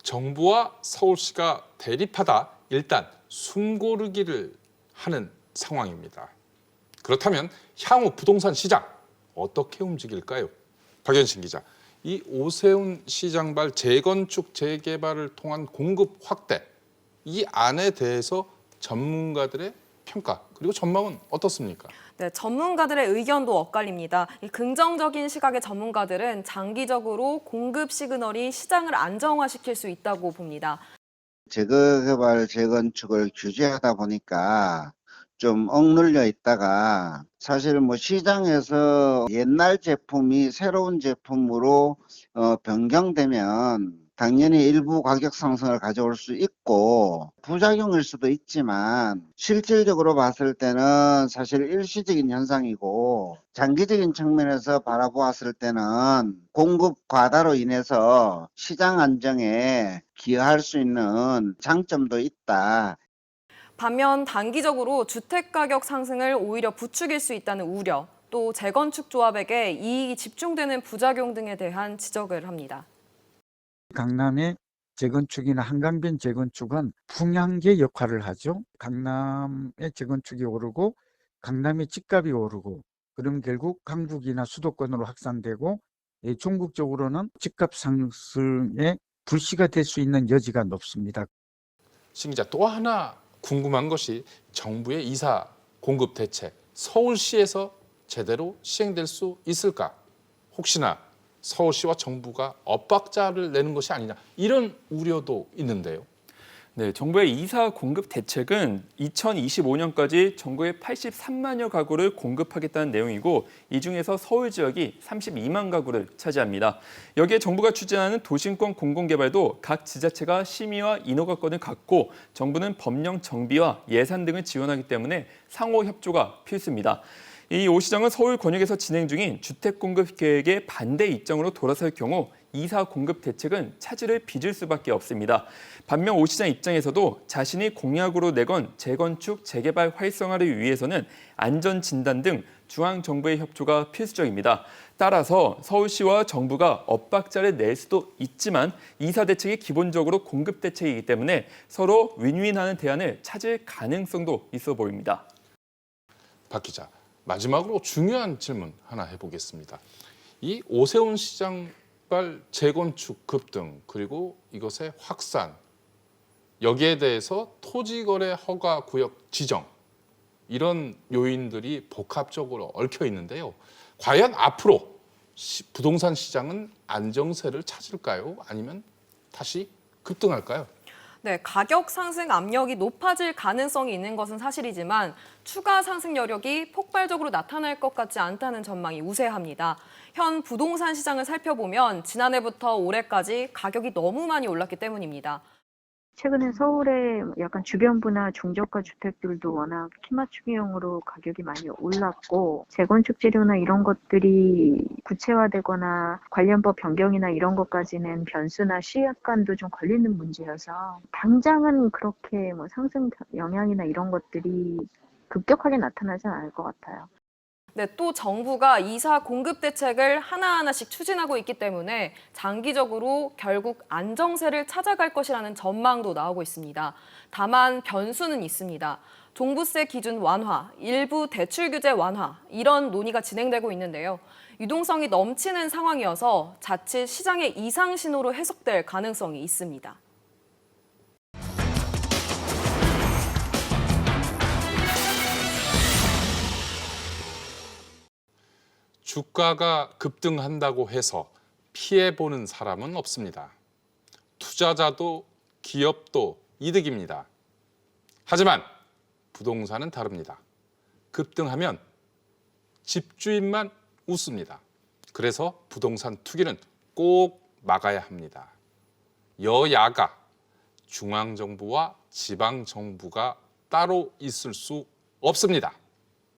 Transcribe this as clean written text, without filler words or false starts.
정부와 서울시가 대립하다 일단 숨고르기를 하는 상황입니다. 그렇다면 향후 부동산 시장 어떻게 움직일까요? 박연신 기자, 이 오세훈 시장발 재건축 재개발을 통한 공급 확대, 이 안에 대해서 전문가들의 평가 그리고 전망은 어떻습니까? 네, 전문가들의 의견도 엇갈립니다. 이 긍정적인 시각의 전문가들은 장기적으로 공급 시그널이 시장을 안정화시킬 수 있다고 봅니다. 재개발, 재건축을 규제하다 보니까 좀 억눌려 있다가 사실 뭐 시장에서 옛날 제품이 새로운 제품으로 변경되면 당연히 일부 가격 상승을 가져올 수 있고 부작용일 수도 있지만 실질적으로 봤을 때는 사실 일시적인 현상이고 장기적인 측면에서 바라보았을 때는 공급 과다로 인해서 시장 안정에 기여할 수 있는 장점도 있다. 반면 단기적으로 주택가격 상승을 오히려 부추길 수 있다는 우려, 또 재건축 조합에게 이익이 집중되는 부작용 등에 대한 지적을 합니다. 강남의 재건축이나 한강변 재건축은 풍향계 역할을 하죠. 강남의 재건축이 오르고 강남의 집값이 오르고 그럼 결국 강북이나 수도권으로 확산되고 전국적으로는 집값 상승에 불씨가 될 수 있는 여지가 높습니다. 신 기자, 또 하나 궁금한 것이 정부의 이사 공급 대책, 서울시에서 제대로 시행될 수 있을까? 혹시나 서울시와 정부가 엇박자를 내는 것이 아니냐, 이런 우려도 있는데요. 네, 정부의 이사 공급 대책은 2025년까지 전국에 83만여 가구를 공급하겠다는 내용이고 이 중에서 서울 지역이 32만 가구를 차지합니다. 여기에 정부가 추진하는 도심권 공공개발도 각 지자체가 심의와 인허가권을 갖고 정부는 법령 정비와 예산 등을 지원하기 때문에 상호 협조가 필수입니다. 이 오 시장은 서울 권역에서 진행 중인 주택 공급 계획의 반대 입장으로 돌아설 경우 이사 공급 대책은 차질을 빚을 수밖에 없습니다. 반면 오 시장 입장에서도 자신이 공약으로 내건 재건축, 재개발 활성화를 위해서는 안전 진단 등 중앙 정부의 협조가 필수적입니다. 따라서 서울시와 정부가 엇박자를 낼 수도 있지만 이사 대책이 기본적으로 공급 대책이기 때문에 서로 윈윈하는 대안을 찾을 가능성도 있어 보입니다. 박 기자, 마지막으로 중요한 질문 하나 해보겠습니다. 이 오세훈 시장발 재건축 급등 그리고 이것의 확산, 여기에 대해서 토지거래 허가 구역 지정, 이런 요인들이 복합적으로 얽혀 있는데요. 과연 앞으로 부동산 시장은 안정세를 찾을까요? 아니면 다시 급등할까요? 네, 가격 상승 압력이 높아질 가능성이 있는 것은 사실이지만 추가 상승 여력이 폭발적으로 나타날 것 같지 않다는 전망이 우세합니다. 현 부동산 시장을 살펴보면 지난해부터 올해까지 가격이 너무 많이 올랐기 때문입니다. 최근에 서울의 약간 주변부나 중저가 주택들도 워낙 키 맞추기용으로 가격이 많이 올랐고 재건축 재료나 이런 것들이 구체화되거나 관련법 변경이나 이런 것까지는 변수나 시간도 좀 걸리는 문제여서 당장은 그렇게 뭐 상승 영향이나 이런 것들이 급격하게 나타나진 않을 것 같아요. 네, 또 정부가 이사 공급 대책을 하나하나씩 추진하고 있기 때문에 장기적으로 결국 안정세를 찾아갈 것이라는 전망도 나오고 있습니다. 다만 변수는 있습니다. 종부세 기준 완화, 일부 대출 규제 완화, 이런 논의가 진행되고 있는데요. 유동성이 넘치는 상황이어서 자칫 시장의 이상 신호로 해석될 가능성이 있습니다. 주가가 급등한다고 해서 피해보는 사람은 없습니다. 투자자도 기업도 이득입니다. 하지만 부동산은 다릅니다. 급등하면 집주인만 웃습니다. 그래서 부동산 투기는 꼭 막아야 합니다. 여야가, 중앙정부와 지방정부가 따로 있을 수 없습니다.